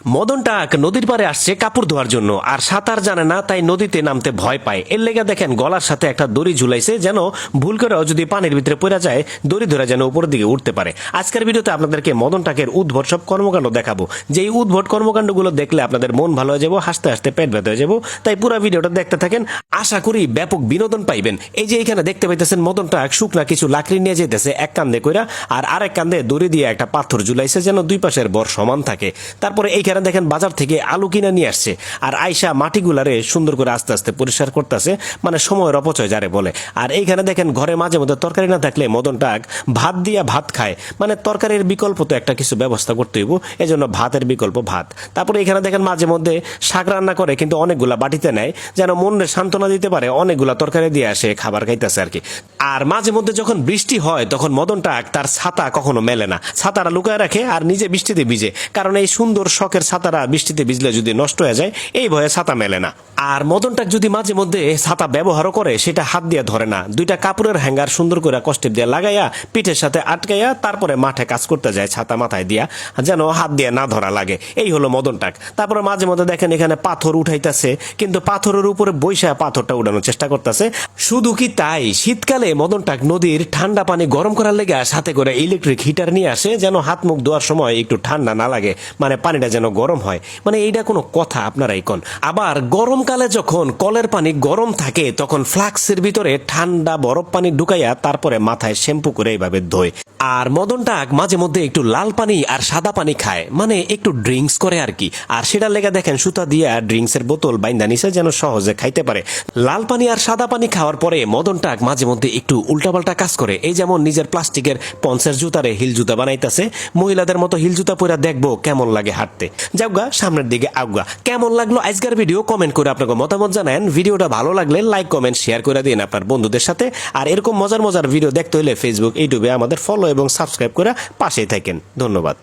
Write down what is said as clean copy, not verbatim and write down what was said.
মদন টাক নদীর পারে আসছে কাপড় ধোয়ার জন্য, আর সাঁতার জানে না, তাই নদীতে নামতে ভয় পায়। এর লেগে দেখেন গলার সাথে একটা দড়ি ঝুলাইছে, যেন ভুল করেও যদি পানির ভিতরে পড়ে যায় দড়ি ধরে যেন উপরের দিকে উঠতে পারে। আজকের ভিডিওতে আপনাদেরকে মদন টাকের উদ্ভট সব কর্মকাণ্ড দেখাবো, যে এই উদ্ভট কর্মকাণ্ডগুলো দেখলে আপনাদের মন ভালো হয়ে যাবো, হাসতে হাসতে পেট ব্যথা হয়ে যাবো। তাই পুরো ভিডিওটা দেখতে থাকেন, আশা করি ব্যাপক বিনোদন পাইবেন। এই যে এখানে দেখতে পাইতেছেন মদন টাক শুকনা কিছু লাকড়ি নিয়ে যেতেছে এক কান্দে কইরা, আর আরেক কান্দে দড়ি দিয়ে একটা পাথর ঝুলাইছে যেন দুই পাশের বর সমান থাকে। তারপরে এইখানে দেখেন বাজার থেকে আলু কিনে নিয়ে আসছে, আর আয়সা মাটিগুলারে সুন্দর করে আস্তে আস্তে পরিষ্কার করতেছে, মানে সময়ের অপচয় যারে বলে। আর এইখানে দেখেন ঘরে মাঝে মধ্যে তরকারি না থাকলে মদন টাক ভাত দিয়া ভাত খায়, মানে তরকারির বিকল্প তো একটা কিছু ব্যবস্থা করতে হইব, এই জন্য ভাতের বিকল্প ভাত। তারপরে এখানে দেখেন মাঝে মধ্যে শাক রান্না করে, কিন্তু অনেকগুলা বাটিতে নেয় যেন মনে সান্ত্বনা দিতে পারে, অনেকগুলা তরকারি দিয়ে আসে খাবার খাইতেছে আর কি। আর মাঝে মধ্যে যখন বৃষ্টি হয় তখন মদন টাক তার ছাতা কখনো মেলে না, ছাতারা লুকায় রাখে আর নিজে বৃষ্টিতে ভিজে, কারণ এই সুন্দর শখের ছাতারা বৃষ্টিতে ভিজলে যদি নষ্ট হয়ে যায় এই ভয়ে ছাতা মেলে না। আর মদন টাক যদি মাঝে মধ্যে ছাতা ব্যবহারও করে সেটা হাত দিয়ে ধরে না, দুইটা কাপড়ের হ্যাঙ্গার সুন্দর করে কষ্টেপ দিয়ে লাগাইয়া পিঠের সাথে আটকাইয়া তারপরে মাঠে কাজ করতে যায় ছাতা মাথায় দিয়া, যেন হাত দিয়ে না ধরা লাগে। এই হলো মদন টাক। তারপরে মাঝে মধ্যে দেখেন এখানে পাথর উঠাইতেছে, কিন্তু পাথরের উপরে বৈশা পাথরটা উঠানোর চেষ্টা করতেছে। শুধু কি তাই, শীতকালে মদন টাক নদীর ঠান্ডা পানি গরম করার লেগে সাথে করে ইলেকট্রিক হিটার নিয়ে আসে, যেন হাত মুখ ধোয়ার সময় একটু ঠান্ডা না লাগে, মানে পানিটা যেন গরম হয়। মানে এইটা কোনো কথা আপনারাই কোন? আবার গরমকালে যখন কলের পানি গরম থাকে তখন ফ্লাক্সের ভিতরে ঠান্ডা বরফ পানি ঢুকাইয়া তারপরে মাথায় শ্যাম্পু করে এইভাবে ধোয়। আর মদন টাক মাঝে মধ্যে একটু লাল পানি আর সাদা পানি খায়, মানে একটু ড্রিঙ্কস করে আর কি। আর সেটার লেগে দেখেন সুতা দিয়া ড্রিঙ্কসের বোতল বাইন্দা নিছে যেন সহজে খাইতে পারে। লাল পানি আর সাদা পানি খাওয়ার পরে মদন টাক মাঝে মধ্যে একটু উল্টাপাল্টা কাজ করে, এই যেমন নিজের প্লাস্টিকের পঞ্চের জুতারে হিল জুতা বানাইতেছে। মহিলাদের মতো হিল জুতা পরে দেখবো কেমন লাগে হাঁটতে। যাওগা সামনের দিকে আউগা। কেমন লাগলো আজকের ভিডিও কমেন্ট করে আপনাকে মতামত জানান। ভিডিওটা ভালো লাগলে লাইক কমেন্ট শেয়ার করে দিন আপনার বন্ধুদের সাথে। আর এরকম মজার মজার ভিডিও দেখতে হলে ফেসবুক ইউটিউবে আমাদের ফলো এবং সাবস্ক্রাইব করে পাশেই থাকেন। ধন্যবাদ।